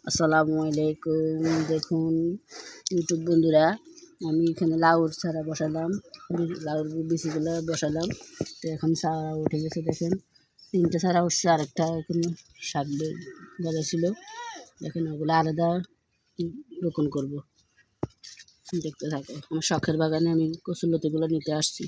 আসসালামু আলাইকুম। দেখুন ইউটিউব বন্ধুরা, আমি এখানে লাউর চারা বসালাম, লাউর বিচিগুলো বসালাম। তো এখন চারা উঠে গেছে, দেখেন 3টে চারা উঠছে, আরেকটা এখন শাক গজাছিল। দেখেন ওগুলো আলাদা রোপণ করবো। দেখতে থাকো, আমার শখের বাগানে আমি কচুরলতিগুলো নিতে আসছি।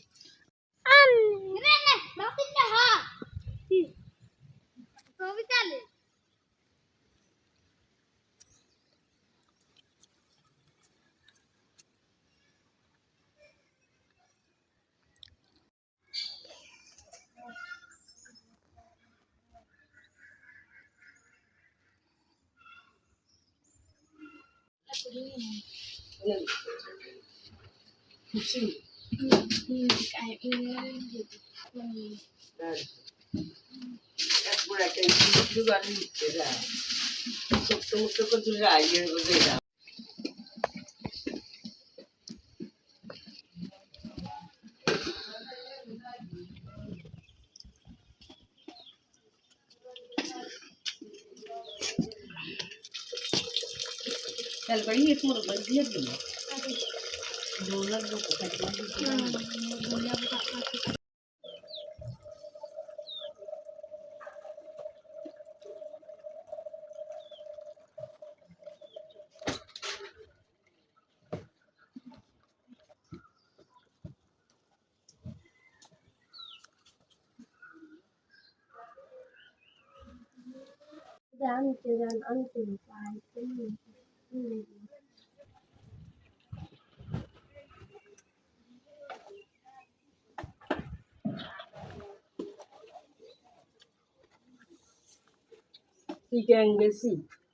চিকেন বেশি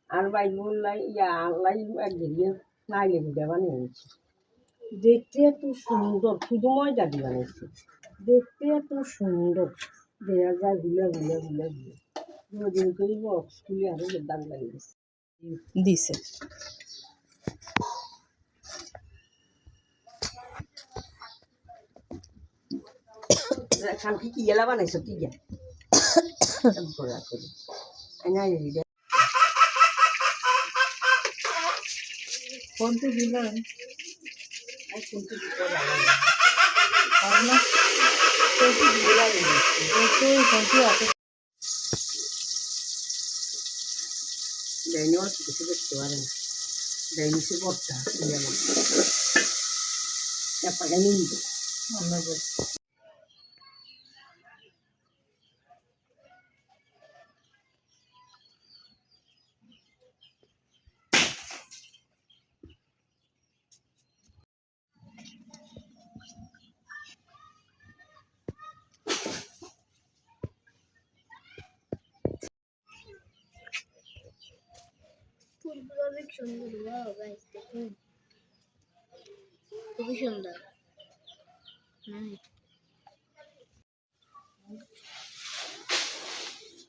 আর বাইবুল লাই ঘিরিয়ে নাইলে ভিডিও বানিয়েছি। দেখতে এত সুন্দর, শুধু ময়দা দিয়ে বানিয়েছি। দেখতে এত সুন্দর, দেওয়া যায় ঘুলে ঘুলে ঘুলে ঘুলে দুদিন করে বক্স খুলে আরো দাম লাগিয়েছে দিছে। খানকি কি গেলা বানাইছো কি গা কোনটা দিলাম আর কোনটা কিছু দেখতে পারে না, ডাইনিসে বর্তা ব্যাপারটা নিয়ে ফুলগুলো অনেক সুন্দর। গাইস দেখুন, খুবই সুন্দর।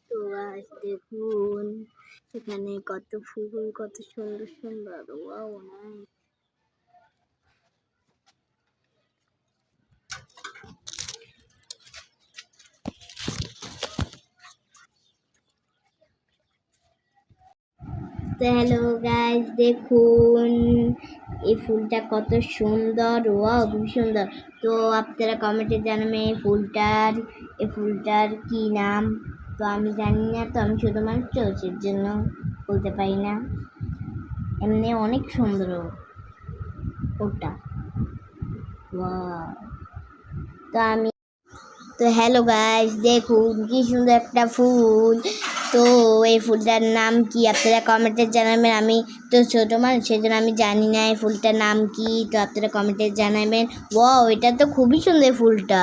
তো গাইস দেখুন, এখানে কত ফুল, কত সুন্দর সুন্দর। Wow, nice. তো হ্যালো গাইস দেখুন, এই ফুলটা কত সুন্দর। ওয়াও, খুব সুন্দর। তো আপনারা কমেন্টে জানাবেন এই ফুলটার কি নাম। তো আমি জানি না, তো আমি শুধুমাত্র চোখের জন্য বলতে পারি না। এমনি অনেক সুন্দর ওটা। ওয়াও। তো হ্যালো গাইস দেখুন, কি সুন্দর একটা ফুল। তো এই ফুলটার নাম কি আপনারা কমেন্টে জানাবেন। আমি তো ছোটো মানুষ, সেজন্য আমি জানি না এই ফুলটার নাম কি। তো আপনারা কমেন্টে জানাবেন। ওয়াও, এটা তো খুবই সুন্দর ফুলটা।